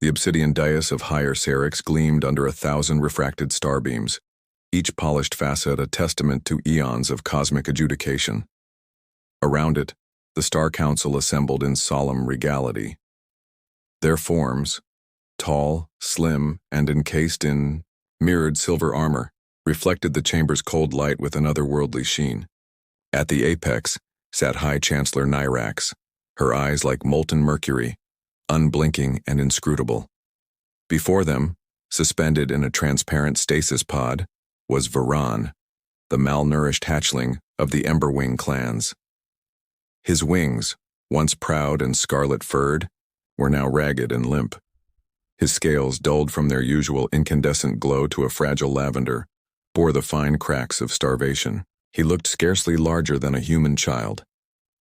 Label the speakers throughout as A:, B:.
A: The obsidian dais of higher Syrinx gleamed under 1,000 refracted starbeams, each polished facet a testament to eons of cosmic adjudication. Around it, the Star Council assembled in solemn regality. Their forms, tall, slim, and encased in mirrored silver armor, reflected the chamber's cold light with an otherworldly sheen. At the apex sat High Chancellor Nyrax, her eyes like molten mercury, unblinking and inscrutable. Before them, suspended in a transparent stasis pod, was Varan, the malnourished hatchling of the Emberwing clans. His wings, once proud and scarlet-furred, were now ragged and limp. His scales, dulled from their usual incandescent glow to a fragile lavender, bore the fine cracks of starvation. He looked scarcely larger than a human child,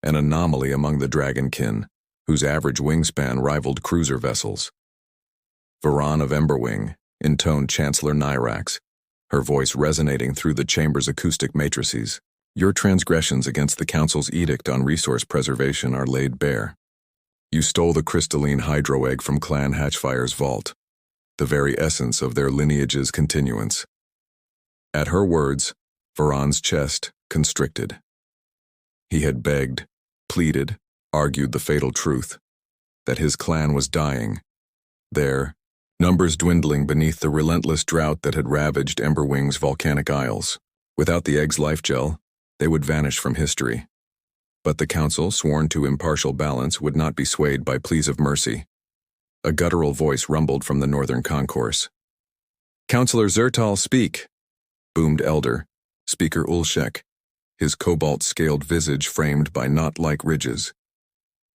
A: an anomaly among the dragonkin, whose average wingspan rivaled cruiser vessels. Varan of Emberwing, intoned Chancellor Nyrax, her voice resonating through the chamber's acoustic matrices. Your transgressions against the Council's edict on resource preservation are laid bare. You stole the crystalline hydro-egg from Clan Hatchfire's vault, the very essence of their lineage's continuance. At her words, Varan's chest constricted. He had begged, pleaded, argued the fatal truth, that his clan was dying. There, numbers dwindling beneath the relentless drought that had ravaged Emberwing's volcanic isles. Without the egg's life gel, they would vanish from history. But the Council, sworn to impartial balance, would not be swayed by pleas of mercy. A guttural voice rumbled from the northern concourse. "Councillor Zertal, speak," boomed Elder, Speaker Ulshek, his cobalt-scaled visage framed by knot-like ridges.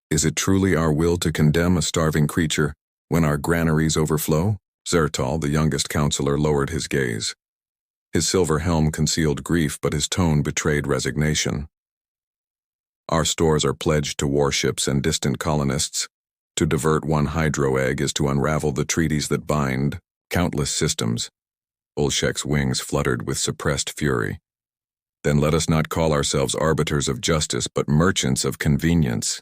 A: "Is it truly our will to condemn a starving creature when our granaries overflow?" Zertal, the youngest councillor, lowered his gaze. His silver helm concealed grief, but his tone betrayed resignation. "Our stores are pledged to warships and distant colonists. To divert one hydro-egg is to unravel the treaties that bind countless systems." Ulshek's wings fluttered with suppressed fury. "Then let us not call ourselves arbiters of justice, but merchants of convenience."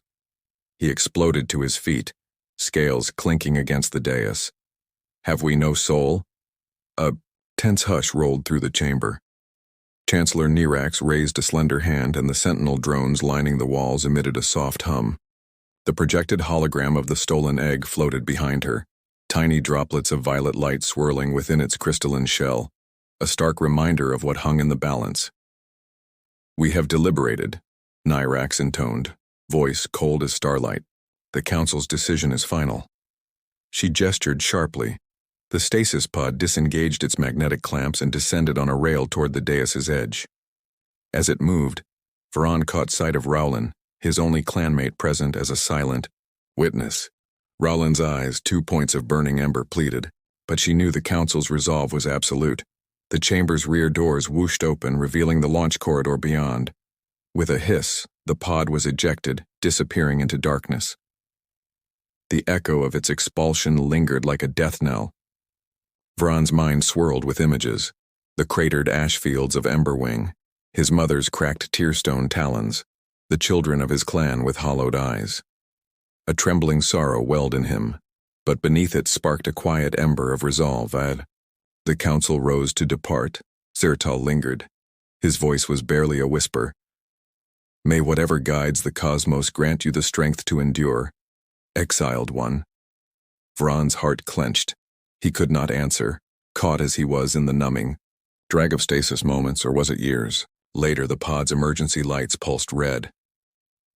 A: He exploded to his feet, scales clinking against the dais. "Have we no soul?" A tense hush rolled through the chamber. Chancellor Nyrax raised a slender hand, and the sentinel drones lining the walls emitted a soft hum. The projected hologram of the stolen egg floated behind her, tiny droplets of violet light swirling within its crystalline shell, a stark reminder of what hung in the balance. "We have deliberated," Nyrax intoned, voice cold as starlight. "The Council's decision is final." She gestured sharply. The stasis pod disengaged its magnetic clamps and descended on a rail toward the dais's edge. As it moved, Varan caught sight of Rowland, his only clanmate present as a silent witness. Rowland's eyes, 2 points of burning ember, pleaded, but she knew the Council's resolve was absolute. The chamber's rear doors whooshed open, revealing the launch corridor beyond. With a hiss, the pod was ejected, disappearing into darkness. The echo of its expulsion lingered like a death knell. Varan's mind swirled with images: the cratered ash fields of Emberwing, his mother's cracked tearstone talons, the children of his clan with hollowed eyes. A trembling sorrow welled in him, but beneath it sparked a quiet ember of resolve. The Council rose to depart. Zertal lingered. His voice was barely a whisper. "May whatever guides the cosmos grant you the strength to endure, exiled one." Varan's heart clenched. He could not answer, caught as he was in the numbing drag of stasis moments, or was it years? Later, the pod's emergency lights pulsed red.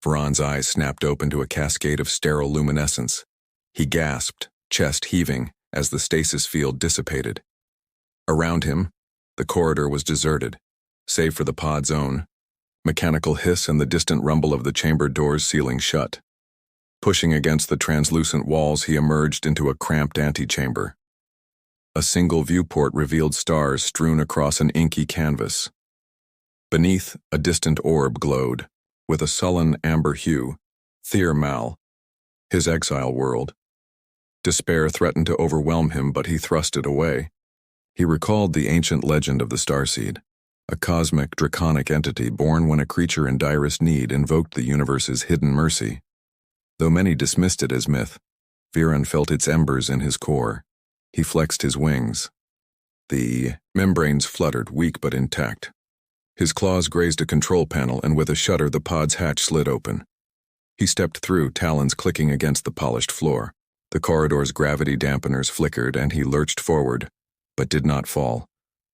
A: Varan's eyes snapped open to a cascade of sterile luminescence. He gasped, chest heaving, as the stasis field dissipated. Around him, the corridor was deserted, save for the pod's own mechanical hiss and the distant rumble of the chamber doors sealing shut. Pushing against the translucent walls, he emerged into a cramped antechamber. A single viewport revealed stars strewn across an inky canvas. Beneath, a distant orb glowed, with a sullen amber hue, Thir Mal, his exile world. Despair threatened to overwhelm him, but he thrust it away. He recalled the ancient legend of the starseed, a cosmic, draconic entity born when a creature in direst need invoked the universe's hidden mercy. Though many dismissed it as myth, Viren felt its embers in his core. He flexed his wings. The membranes fluttered, weak but intact. His claws grazed a control panel, and with a shudder the pod's hatch slid open. He stepped through, talons clicking against the polished floor. The corridor's gravity dampeners flickered, and he lurched forward, but did not fall.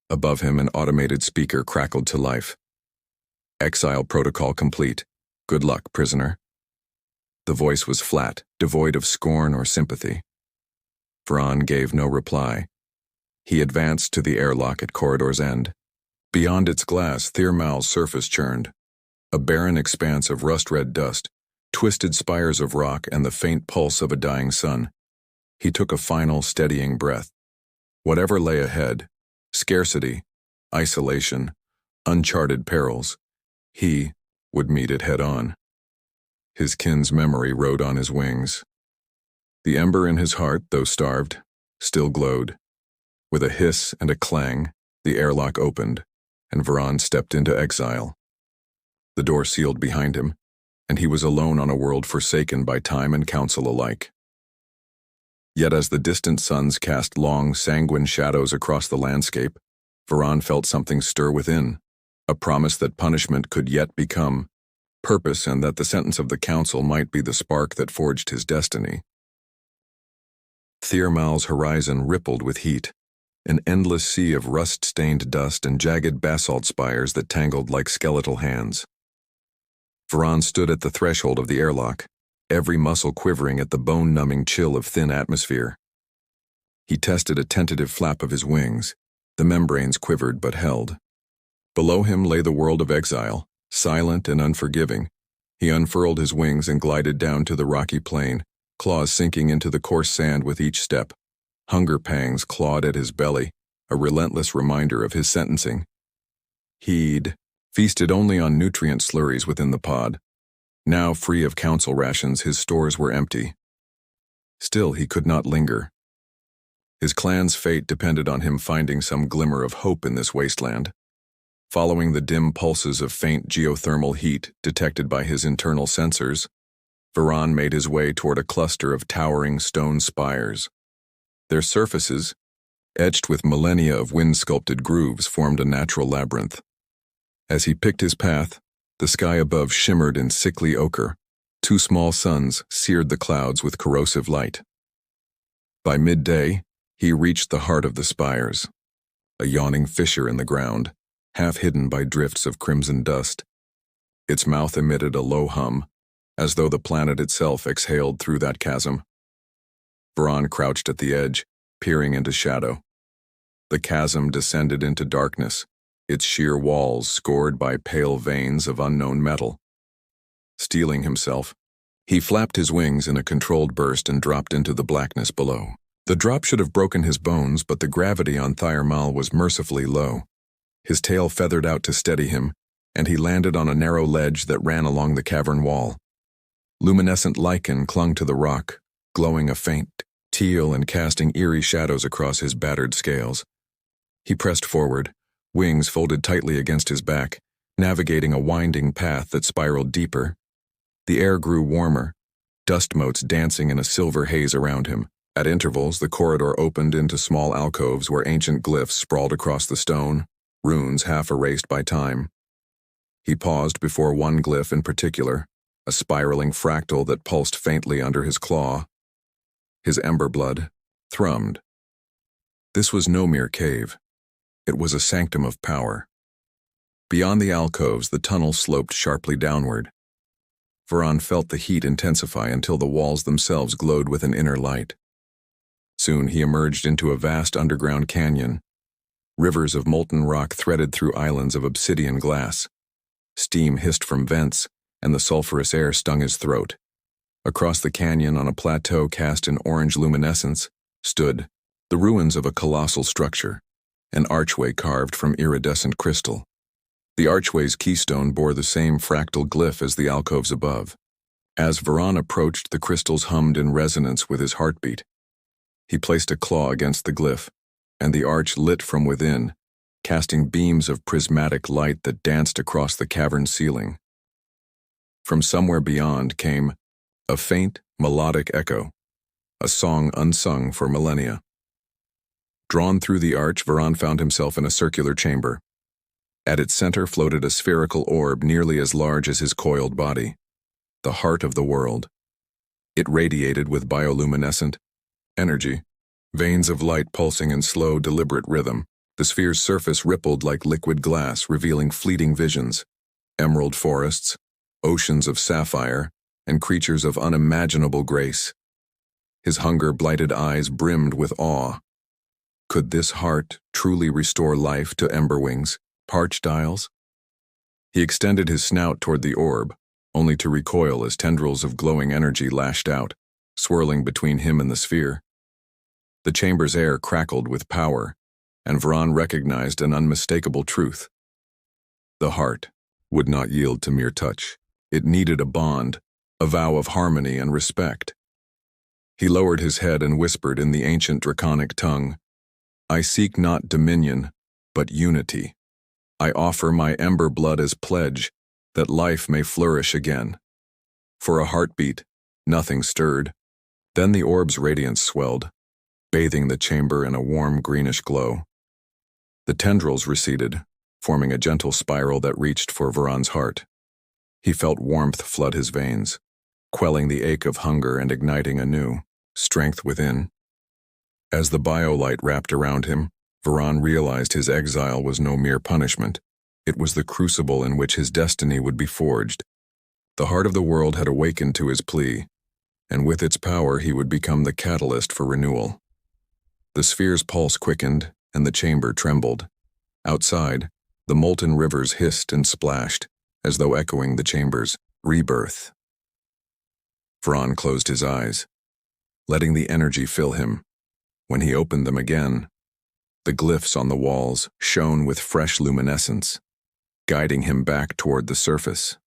A: Above him, an automated speaker crackled to life. "Exile protocol complete. Good luck, prisoner." The voice was flat, devoid of scorn or sympathy. Viren gave no reply. He advanced to the airlock at corridor's end. Beyond its glass, Thirmal's surface churned. A barren expanse of rust-red dust, twisted spires of rock, and the faint pulse of a dying sun. He took a final, steadying breath. Whatever lay ahead, scarcity, isolation, uncharted perils, he would meet it head-on. His kin's memory rode on his wings. The ember in his heart, though starved, still glowed. With a hiss and a clang, the airlock opened, and Viren stepped into exile. The door sealed behind him, and he was alone on a world forsaken by time and council alike. Yet as the distant suns cast long, sanguine shadows across the landscape, Viren felt something stir within, a promise that punishment could yet become purpose, and that the sentence of the council might be the spark that forged his destiny. Thirmal's horizon rippled with heat, an endless sea of rust-stained dust and jagged basalt spires that tangled like skeletal hands. Viren stood at the threshold of the airlock, every muscle quivering at the bone-numbing chill of thin atmosphere. He tested a tentative flap of his wings. The membranes quivered but held. Below him lay the world of exile, silent and unforgiving. He unfurled his wings and glided down to the rocky plain, claws sinking into the coarse sand with each step. Hunger pangs clawed at his belly, a relentless reminder of his sentencing. He'd feasted only on nutrient slurries within the pod. Now free of council rations, his stores were empty. Still, he could not linger. His clan's fate depended on him finding some glimmer of hope in this wasteland. Following the dim pulses of faint geothermal heat detected by his internal sensors, Viren made his way toward a cluster of towering stone spires. Their surfaces, etched with millennia of wind-sculpted grooves, formed a natural labyrinth. As he picked his path, the sky above shimmered in sickly ochre. Two small suns seared the clouds with corrosive light. By midday, he reached the heart of the spires, a yawning fissure in the ground, half hidden by drifts of crimson dust. Its mouth emitted a low hum, as though the planet itself exhaled through that chasm. Viren crouched at the edge, peering into shadow. The chasm descended into darkness, its sheer walls scored by pale veins of unknown metal. Steeling himself, he flapped his wings in a controlled burst and dropped into the blackness below. The drop should have broken his bones, but the gravity on Thirmal was mercifully low. His tail feathered out to steady him, and he landed on a narrow ledge that ran along the cavern wall. Luminescent lichen clung to the rock, glowing a faint teal and casting eerie shadows across his battered scales. He pressed forward, wings folded tightly against his back, navigating a winding path that spiraled deeper. The air grew warmer, dust motes dancing in a silver haze around him. At intervals, the corridor opened into small alcoves where ancient glyphs sprawled across the stone, runes half erased by time. He paused before one glyph in particular, a spiraling fractal that pulsed faintly under his claw. His ember blood thrummed. This was no mere cave. It was a sanctum of power. Beyond the alcoves, the tunnel sloped sharply downward. Viren felt the heat intensify until the walls themselves glowed with an inner light. Soon he emerged into a vast underground canyon. Rivers of molten rock threaded through islands of obsidian glass. Steam hissed from vents, and the sulphurous air stung his throat. Across the canyon, on a plateau cast in orange luminescence, stood the ruins of a colossal structure, an archway carved from iridescent crystal. The archway's keystone bore the same fractal glyph as the alcoves above. As Viren approached, the crystals hummed in resonance with his heartbeat. He placed a claw against the glyph, and the arch lit from within, casting beams of prismatic light that danced across the cavern ceiling. From somewhere beyond came a faint, melodic echo, a song unsung for millennia. Drawn through the arch, Varan found himself in a circular chamber. At its center floated a spherical orb nearly as large as his coiled body, the heart of the world. It radiated with bioluminescent energy, veins of light pulsing in slow, deliberate rhythm. The sphere's surface rippled like liquid glass, revealing fleeting visions: emerald forests, oceans of sapphire, and creatures of unimaginable grace. His hunger-blighted eyes brimmed with awe. Could this heart truly restore life to Emberwing's parched isles? He extended his snout toward the orb, only to recoil as tendrils of glowing energy lashed out, swirling between him and the sphere. The chamber's air crackled with power, and Varan recognized an unmistakable truth. The heart would not yield to mere touch. It needed a bond, a vow of harmony and respect. He lowered his head and whispered in the ancient draconic tongue, "I seek not dominion, but unity. I offer my ember blood as pledge that life may flourish again." For a heartbeat, nothing stirred. Then the orb's radiance swelled, bathing the chamber in a warm greenish glow. The tendrils receded, forming a gentle spiral that reached for Varan's heart. He felt warmth flood his veins, quelling the ache of hunger and igniting anew strength within. As the biolight wrapped around him, Varan realized his exile was no mere punishment. It was the crucible in which his destiny would be forged. The heart of the world had awakened to his plea, and with its power he would become the catalyst for renewal. The sphere's pulse quickened, and the chamber trembled. Outside, the molten rivers hissed and splashed, as though echoing the chamber's rebirth. Varan closed his eyes, letting the energy fill him. When he opened them again, the glyphs on the walls shone with fresh luminescence, guiding him back toward the surface.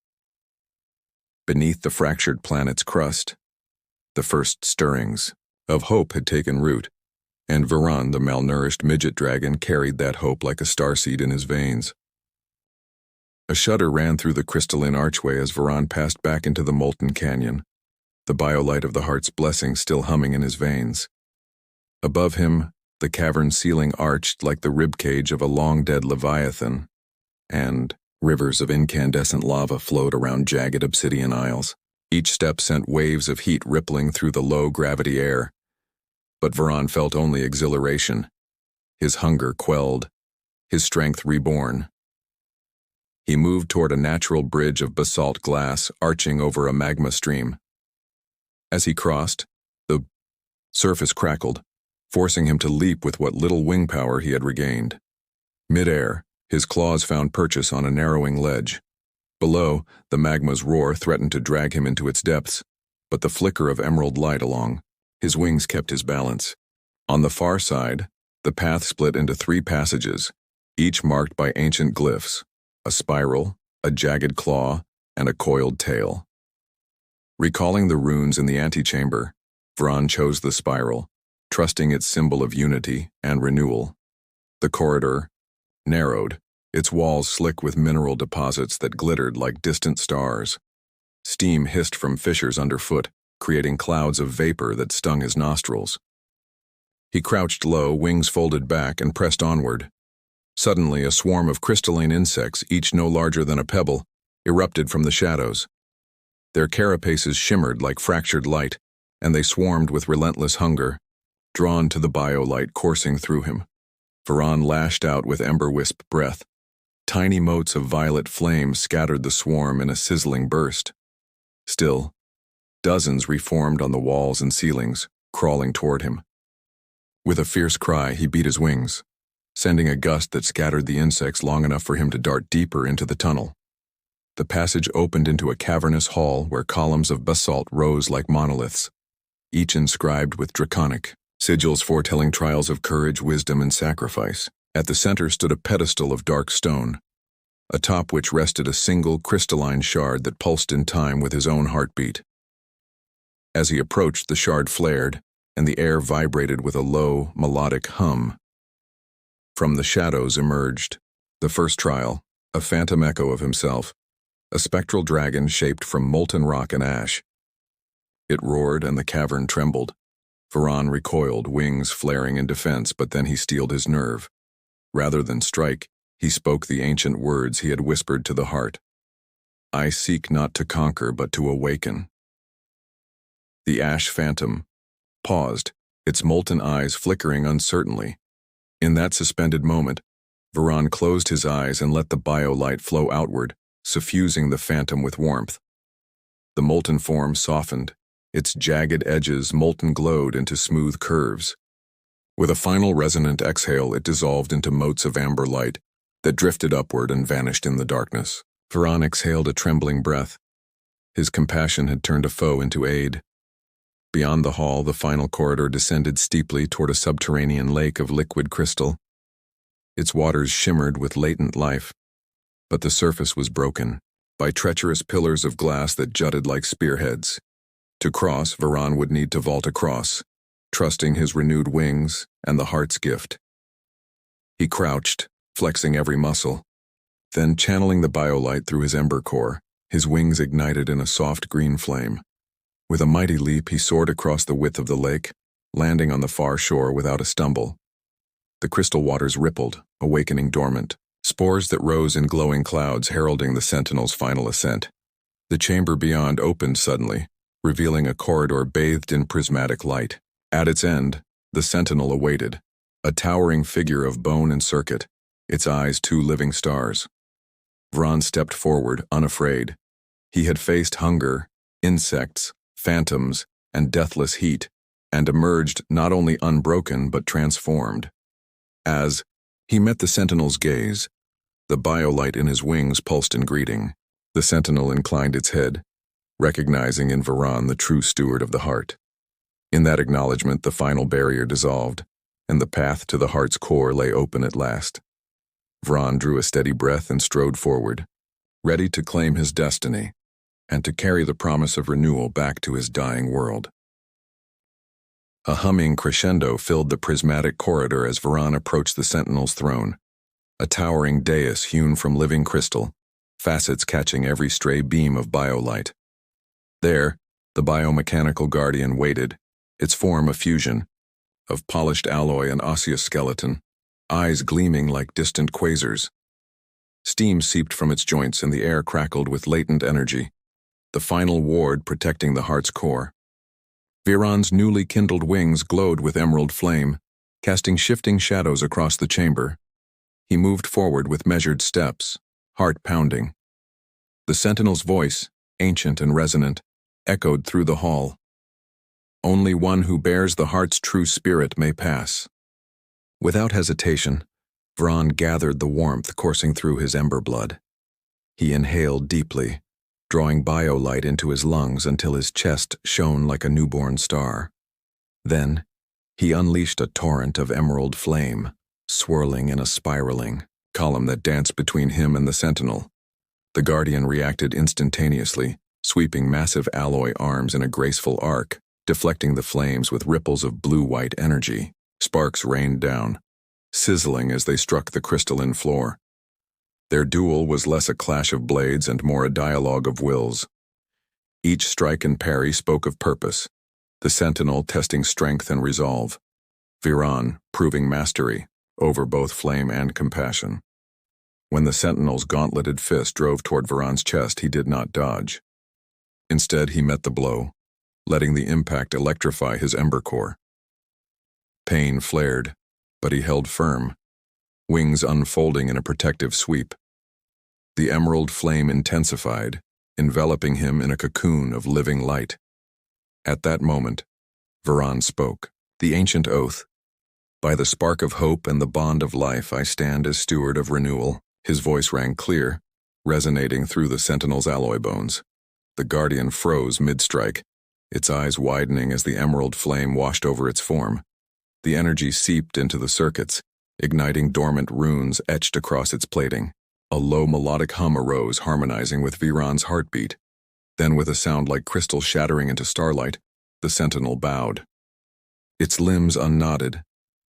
A: Beneath the fractured planet's crust, the first stirrings of hope had taken root, and Varan, the malnourished midget dragon, carried that hope like a starseed in his veins. A shudder ran through the crystalline archway as Varan passed back into the molten canyon, the biolight of the heart's blessing still humming in his veins. Above him, the cavern ceiling arched like the ribcage of a long-dead leviathan, and rivers of incandescent lava flowed around jagged obsidian aisles. Each step sent waves of heat rippling through the low-gravity air. But Varan felt only exhilaration, his hunger quelled, his strength reborn. He moved toward a natural bridge of basalt glass arching over a magma stream. As he crossed, the surface crackled, forcing him to leap with what little wing power he had regained. Mid-air, his claws found purchase on a narrowing ledge. Below, the magma's roar threatened to drag him into its depths, but the flicker of emerald light along his wings kept his balance. On the far side, the path split into 3 passages, each marked by ancient glyphs: a spiral, a jagged claw, and a coiled tail. Recalling the runes in the antechamber, Varan chose the spiral, trusting its symbol of unity and renewal. The corridor narrowed, its walls slick with mineral deposits that glittered like distant stars. Steam hissed from fissures underfoot, creating clouds of vapor that stung his nostrils. He crouched low, wings folded back, and pressed onward. Suddenly, a swarm of crystalline insects, each no larger than a pebble, erupted from the shadows. Their carapaces shimmered like fractured light, and they swarmed with relentless hunger, drawn to the biolight coursing through him. Varan lashed out with ember-wisp breath. Tiny motes of violet flame scattered the swarm in a sizzling burst. Still, dozens reformed on the walls and ceilings, crawling toward him. With a fierce cry, he beat his wings, sending a gust that scattered the insects long enough for him to dart deeper into the tunnel. The passage opened into a cavernous hall where columns of basalt rose like monoliths, each inscribed with draconic sigils foretelling trials of courage, wisdom, and sacrifice. At the center stood a pedestal of dark stone, atop which rested a single crystalline shard that pulsed in time with his own heartbeat. As he approached, the shard flared, and the air vibrated with a low, melodic hum. From the shadows emerged the first trial, a phantom echo of himself, a spectral dragon shaped from molten rock and ash. It roared, and the cavern trembled, Varan recoiled, wings flaring in defense, but then he steeled his nerve. Rather than strike, he spoke the ancient words he had whispered to the heart. I seek not to conquer, but to awaken. The ash phantom paused, its molten eyes flickering uncertainly. In that suspended moment, Varan closed his eyes and let the biolight flow outward, suffusing the phantom with warmth. The molten form softened, its jagged edges molten glowed into smooth curves. With a final resonant exhale, it dissolved into motes of amber light that drifted upward and vanished in the darkness. Varan exhaled a trembling breath. His compassion had turned a foe into aid. Beyond the hall, the final corridor descended steeply toward a subterranean lake of liquid crystal. Its waters shimmered with latent life, but the surface was broken by treacherous pillars of glass that jutted like spearheads. To cross, Varan would need to vault across, trusting his renewed wings and the heart's gift. He crouched, flexing every muscle. Then, channeling the biolight through his ember core, his wings ignited in a soft green flame. With a mighty leap, he soared across the width of the lake, landing on the far shore without a stumble. The crystal waters rippled, awakening dormant, spores that rose in glowing clouds heralding the sentinel's final ascent. The chamber beyond opened suddenly, revealing a corridor bathed in prismatic light. At its end, the sentinel awaited, a towering figure of bone and circuit, its eyes two living stars. Varan stepped forward, unafraid. He had faced hunger, insects, phantoms, and deathless heat, and emerged not only unbroken but transformed. As he met the sentinel's gaze, the biolight in his wings pulsed in greeting. The sentinel inclined its head, recognizing in Varan the true steward of the heart. In that acknowledgement, the final barrier dissolved, and the path to the heart's core lay open at last. Varan drew a steady breath and strode forward, ready to claim his destiny and to carry the promise of renewal back to his dying world. A humming crescendo filled the prismatic corridor as Varan approached the sentinel's throne, a towering dais hewn from living crystal, facets catching every stray beam of biolight. There, the biomechanical guardian waited, its form a fusion of polished alloy and osseous skeleton, eyes gleaming like distant quasars. Steam seeped from its joints and the air crackled with latent energy, the final ward protecting the heart's core. Varan's newly kindled wings glowed with emerald flame, casting shifting shadows across the chamber. He moved forward with measured steps, heart pounding. The sentinel's voice, ancient and resonant, echoed through the hall. Only one who bears the heart's true spirit may pass. Without hesitation, Varan gathered the warmth coursing through his ember blood. He inhaled deeply, drawing biolight into his lungs until his chest shone like a newborn star. Then, he unleashed a torrent of emerald flame, swirling in a spiraling column that danced between him and the sentinel. The guardian reacted instantaneously, sweeping massive alloy arms in a graceful arc, deflecting the flames with ripples of blue-white energy. Sparks rained down, sizzling as they struck the crystalline floor. Their duel was less a clash of blades and more a dialogue of wills. Each strike and parry spoke of purpose, the sentinel testing strength and resolve, Varan proving mastery over both flame and compassion. When the sentinel's gauntleted fist drove toward Varan's chest, he did not dodge. Instead, he met the blow, letting the impact electrify his ember core. Pain flared, but he held firm, wings unfolding in a protective sweep. The emerald flame intensified, enveloping him in a cocoon of living light. At that moment, Varan spoke, the ancient oath. By the spark of hope and the bond of life, I stand as steward of renewal. His voice rang clear, resonating through the sentinel's alloy bones. The guardian froze mid-strike, its eyes widening as the emerald flame washed over its form. The energy seeped into the circuits, igniting dormant runes etched across its plating. A low melodic hum arose, harmonizing with Varan's heartbeat. Then, with a sound like crystal shattering into starlight, the sentinel bowed. Its limbs unknotted,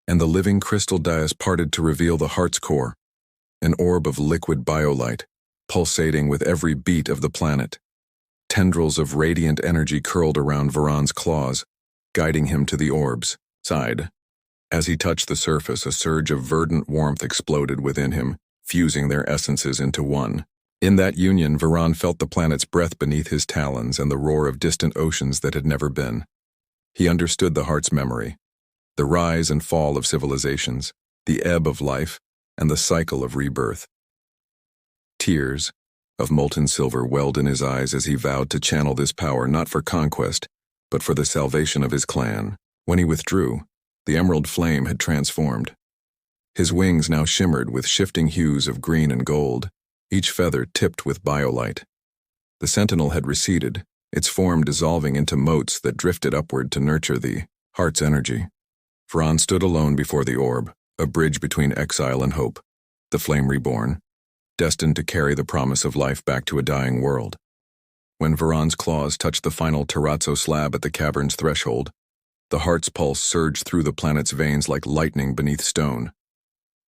A: and the living crystal dais parted to reveal the heart's core, an orb of liquid biolight, pulsating with every beat of the planet. Tendrils of radiant energy curled around Varan's claws, guiding him to the orb's side. As he touched the surface, a surge of verdant warmth exploded within him, fusing their essences into one. In that union, Varan felt the planet's breath beneath his talons and the roar of distant oceans that had never been. He understood the heart's memory, the rise and fall of civilizations, the ebb of life, and the cycle of rebirth. Tears of molten silver welled in his eyes as he vowed to channel this power not for conquest, but for the salvation of his clan. When he withdrew, the emerald flame had transformed. His wings now shimmered with shifting hues of green and gold, each feather tipped with biolight. The sentinel had receded, its form dissolving into motes that drifted upward to nurture the heart's energy. Varan stood alone before the orb, a bridge between exile and hope, the flame reborn, destined to carry the promise of life back to a dying world. When Varan's claws touched the final terrazzo slab at the cavern's threshold, the heart's pulse surged through the planet's veins like lightning beneath stone.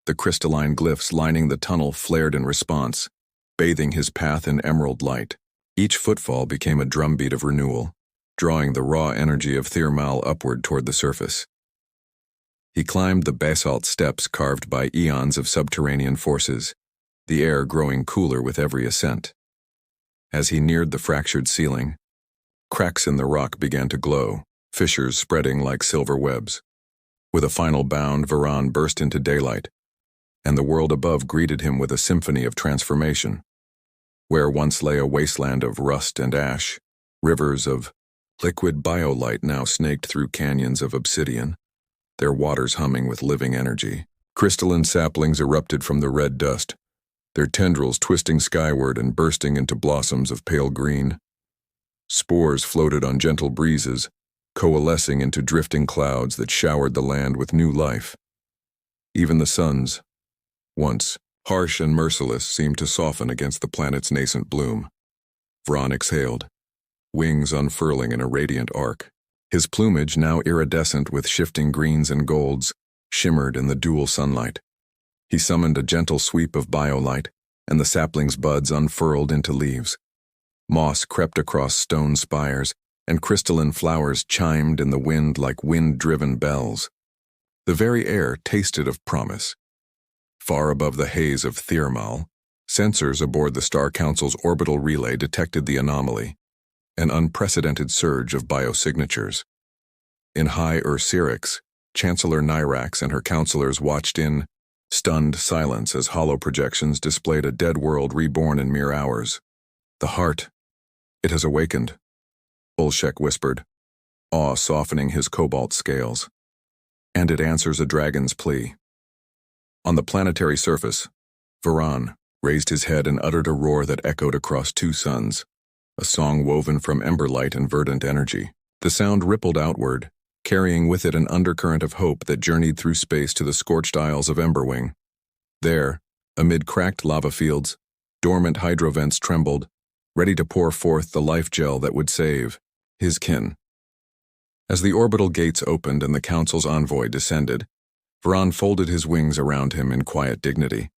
A: The crystalline glyphs lining the tunnel flared in response, bathing his path in emerald light. Each footfall became a drumbeat of renewal, drawing the raw energy of Thirmal upward toward the surface. He climbed the basalt steps carved by eons of subterranean forces, the air growing cooler with every ascent. As he neared the fractured ceiling, cracks in the rock began to glow, fissures spreading like silver webs. With a final bound, Varan burst into daylight, and the world above greeted him with a symphony of transformation. Where once lay a wasteland of rust and ash, rivers of liquid biolight now snaked through canyons of obsidian, their waters humming with living energy. Crystalline saplings erupted from the red dust, their tendrils twisting skyward and bursting into blossoms of pale green. Spores floated on gentle breezes, coalescing into drifting clouds that showered the land with new life. Even the suns, once harsh and merciless, seemed to soften against the planet's nascent bloom. Varan exhaled, wings unfurling in a radiant arc. His plumage, now iridescent with shifting greens and golds, shimmered in the dual sunlight. He summoned a gentle sweep of biolight, and the sapling's buds unfurled into leaves. Moss crept across stone spires, and crystalline flowers chimed in the wind like wind-driven bells. The very air tasted of promise. Far above the haze of Thirmal, sensors aboard the Star Council's orbital relay detected the anomaly, an unprecedented surge of biosignatures. In High Syrinx, Chancellor Nyrax and her counselors watched in stunned silence as hollow projections displayed a dead world reborn in mere hours. The heart, it has awakened, Bolshek whispered, awe softening his cobalt scales. And it answers a dragon's plea. On the planetary surface, Varan raised his head and uttered a roar that echoed across two suns, a song woven from ember light and verdant energy. The sound rippled outward, carrying with it an undercurrent of hope that journeyed through space to the scorched isles of Emberwing. There, amid cracked lava fields, dormant hydrovents trembled, ready to pour forth the life gel that would save his kin. As the orbital gates opened and the Council's envoy descended, Varan folded his wings around him in quiet dignity.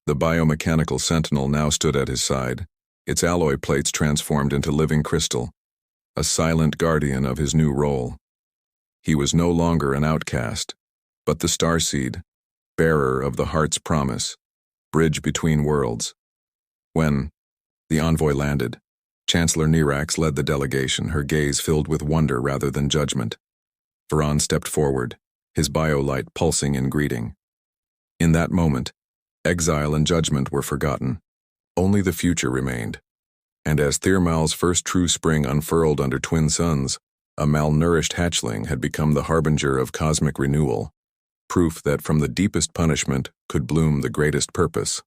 A: The biomechanical sentinel now stood at his side, its alloy plates transformed into living crystal, a silent guardian of his new role. He was no longer an outcast, but the starseed, bearer of the heart's promise, bridge between worlds. When the envoy landed, Chancellor Nyrax led the delegation, her gaze filled with wonder rather than judgment. Varan stepped forward, his biolight pulsing in greeting. In that moment, exile and judgment were forgotten. Only the future remained. And as Thirmal's first true spring unfurled under twin suns, a malnourished hatchling had become the harbinger of cosmic renewal, proof that from the deepest punishment could bloom the greatest purpose.